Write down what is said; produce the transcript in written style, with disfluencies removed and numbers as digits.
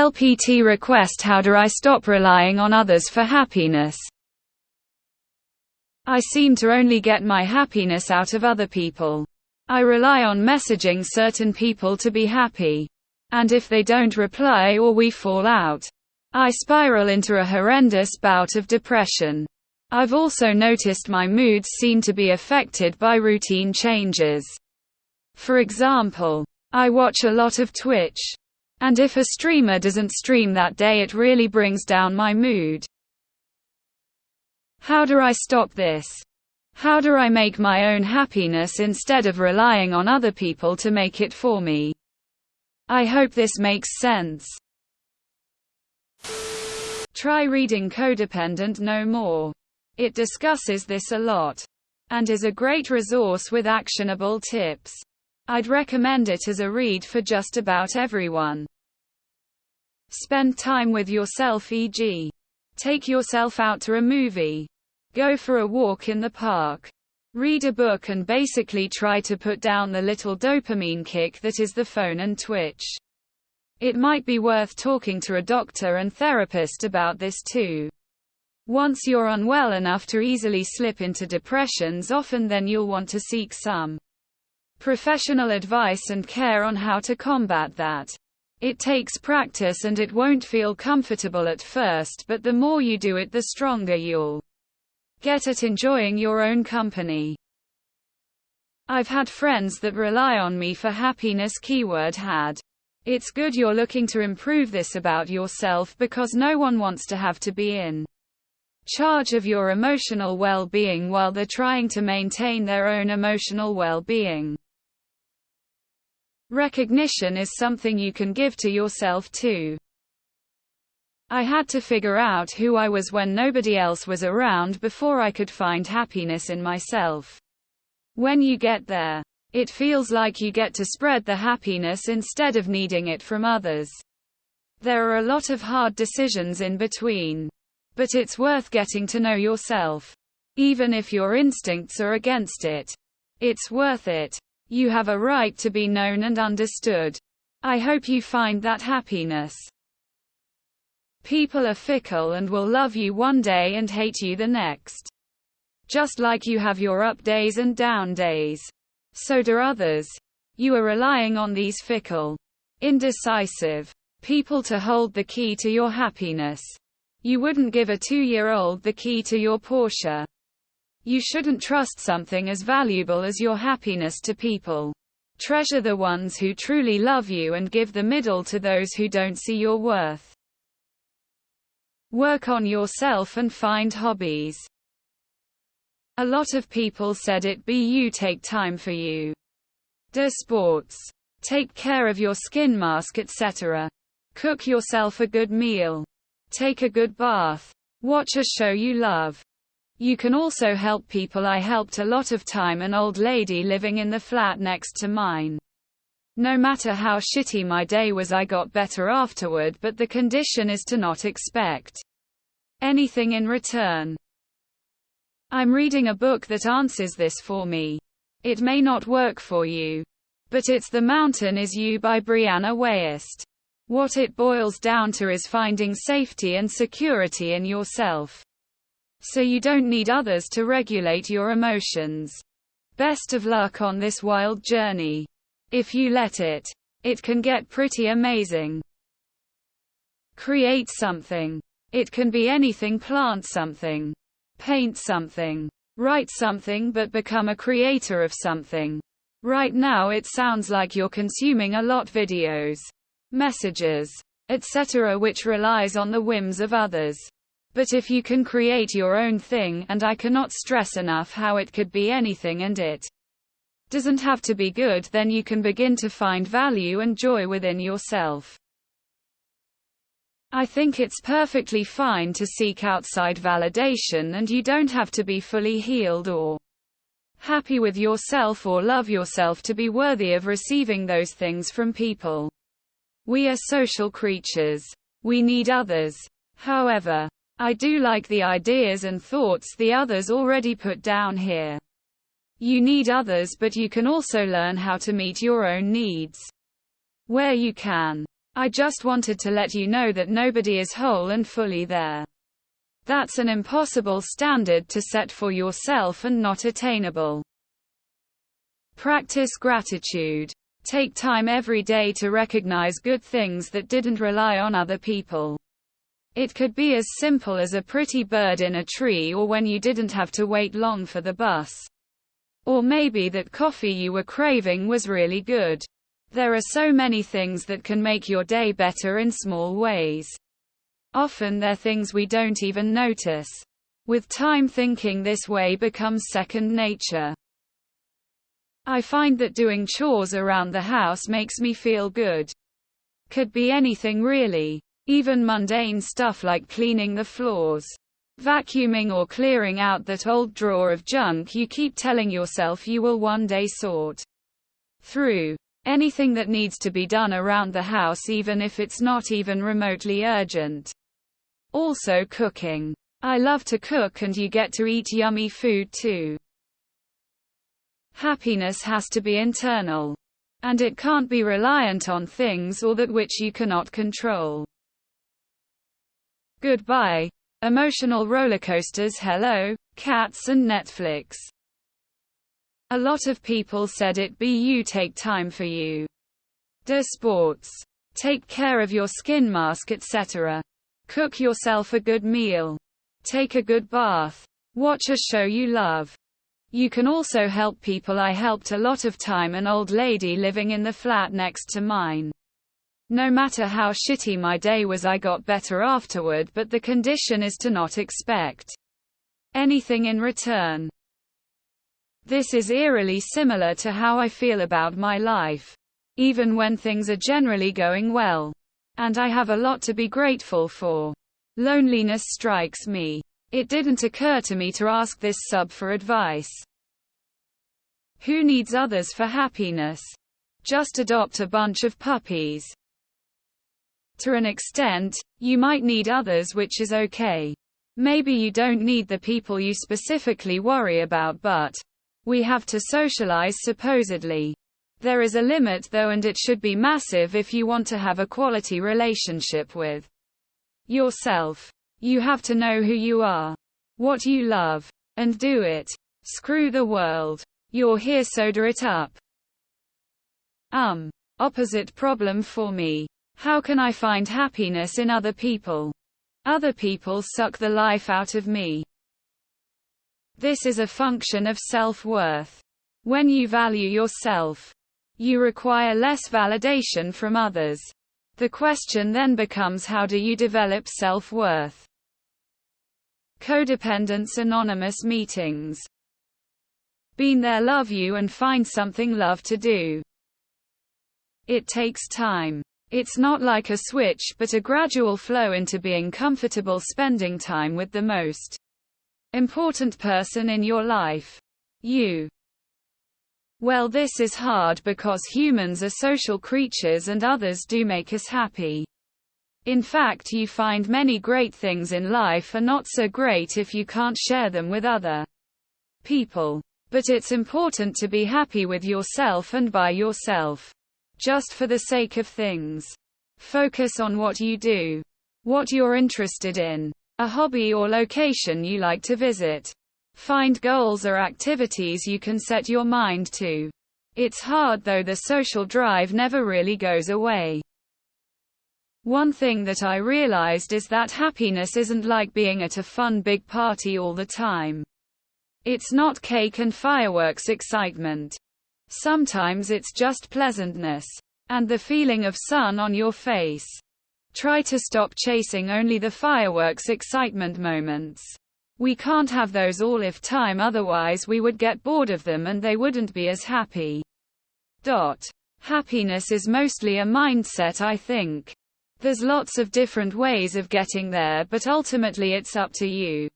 LPT Request. How do I stop relying on others for happiness? I seem to only get my happiness out of other people. I rely on messaging certain people to be happy. And if they don't reply or we fall out, I spiral into a horrendous bout of depression. I've also noticed my moods seem to be affected by routine changes. For example, I watch a lot of Twitch. And if a streamer doesn't stream that day, it really brings down my mood. How do I stop this? How do I make my own happiness instead of relying on other people to make it for me? I hope this makes sense. Try reading Codependent No More. It discusses this a lot, and is a great resource with actionable tips. I'd recommend it as a read for just about everyone. Spend time with yourself, e.g., take yourself out to a movie. Go for a walk in the park. Read a book and basically try to put down the little dopamine kick that is the phone and Twitch. It might be worth talking to a doctor and therapist about this too. Once you're unwell enough to easily slip into depressions, often then you'll want to seek some professional advice and care on how to combat that. It takes practice and it won't feel comfortable at first, but the more you do it, the stronger you'll get at enjoying your own company. I've had friends that rely on me for happiness. Keyword had. It's good you're looking to improve this about yourself, because no one wants to have to be in charge of your emotional well-being while they're trying to maintain their own emotional well-being. Recognition is something you can give to yourself too. I had to figure out who I was when nobody else was around before I could find happiness in myself. When you get there, it feels like you get to spread the happiness instead of needing it from others. There are a lot of hard decisions in between. But it's worth getting to know yourself. Even if your instincts are against it. It's worth it. You have a right to be known and understood. I hope you find that happiness. People are fickle and will love you one day and hate you the next. Just like you have your up days and down days. So do others. You are relying on these fickle, indecisive people to hold the key to your happiness. You wouldn't give a 2-year-old the key to your Porsche. You shouldn't trust something as valuable as your happiness to people. Treasure the ones who truly love you and give the middle to those who don't see your worth. Work on yourself and find hobbies. A lot of people said it be you, take time for you. Do sports. Take care of your skin, mask, etc. Cook yourself a good meal. Take a good bath. Watch a show you love. You can also help people. I helped a lot of time an old lady living in the flat next to mine. No matter how shitty my day was, I got better afterward, but the condition is to not expect anything in return. I'm reading a book that answers this for me. It may not work for you. But it's The Mountain Is You by Brianna Wiest. What it boils down to is finding safety and security in yourself. So you don't need others to regulate your emotions. Best of luck on this wild journey. If you let it, it can get pretty amazing. Create something. It can be anything. Plant something. Paint something. Write something, but become a creator of something. Right now it sounds like you're consuming a lot videos, messages, etc., which relies on the whims of others. But if you can create your own thing, and I cannot stress enough how it could be anything and it doesn't have to be good, then you can begin to find value and joy within yourself. I think it's perfectly fine to seek outside validation, and you don't have to be fully healed or happy with yourself or love yourself to be worthy of receiving those things from people. We are social creatures. We need others. However, I do like the ideas and thoughts the others already put down here. You need others, but you can also learn how to meet your own needs. Where you can. I just wanted to let you know that nobody is whole and fully there. That's an impossible standard to set for yourself and not attainable. Practice gratitude. Take time every day to recognize good things that didn't rely on other people. It could be as simple as a pretty bird in a tree, or when you didn't have to wait long for the bus. Or maybe that coffee you were craving was really good. There are so many things that can make your day better in small ways. Often they're things we don't even notice. With time, thinking this way becomes second nature. I find that doing chores around the house makes me feel good. Could be anything really. Even mundane stuff like cleaning the floors, vacuuming, or clearing out that old drawer of junk you keep telling yourself you will one day sort through. Anything that needs to be done around the house, even if it's not even remotely urgent. Also cooking. I love to cook, and you get to eat yummy food too. Happiness has to be internal. And it can't be reliant on things or that which you cannot control. Goodbye. Emotional rollercoasters. Hello, cats and Netflix. A lot of people said it be you take time for you. De sports. Take care of your skin mask, etc. Cook yourself a good meal. Take a good bath. Watch a show you love. You can also help people. I helped a lot of time an old lady living in the flat next to mine. No matter how shitty my day was, I got better afterward, but the condition is to not expect anything in return. This is eerily similar to how I feel about my life. Even when things are generally going well. And I have a lot to be grateful for. Loneliness strikes me. It didn't occur to me to ask this sub for advice. Who needs others for happiness? Just adopt a bunch of puppies. To an extent, you might need others, which is okay. Maybe you don't need the people you specifically worry about, but we have to socialize supposedly. There is a limit though, and it should be massive if you want to have a quality relationship with yourself. You have to know who you are, what you love, and do it. Screw the world. You're here, soda it up. Opposite problem for me. How can I find happiness in other people? Other people suck the life out of me. This is a function of self-worth. When you value yourself, you require less validation from others. The question then becomes, how do you develop self-worth? Codependence Anonymous meetings. Been there, love you, and find something love to do. It takes time. It's not like a switch, but a gradual flow into being comfortable spending time with the most important person in your life. You. Well, this is hard because humans are social creatures and others do make us happy. In fact, you find many great things in life are not so great if you can't share them with other people. But it's important to be happy with yourself and by yourself. Just for the sake of things. Focus on what you do. What you're interested in. A hobby or location you like to visit. Find goals or activities you can set your mind to. It's hard though, the social drive never really goes away. One thing that I realized is that happiness isn't like being at a fun big party all the time. It's not cake and fireworks excitement. Sometimes it's just pleasantness. And the feeling of sun on your face. Try to stop chasing only the fireworks excitement moments. We can't have those all of time, otherwise we would get bored of them and they wouldn't be as happy. Happiness is mostly a mindset, I think. There's lots of different ways of getting there, but ultimately it's up to you.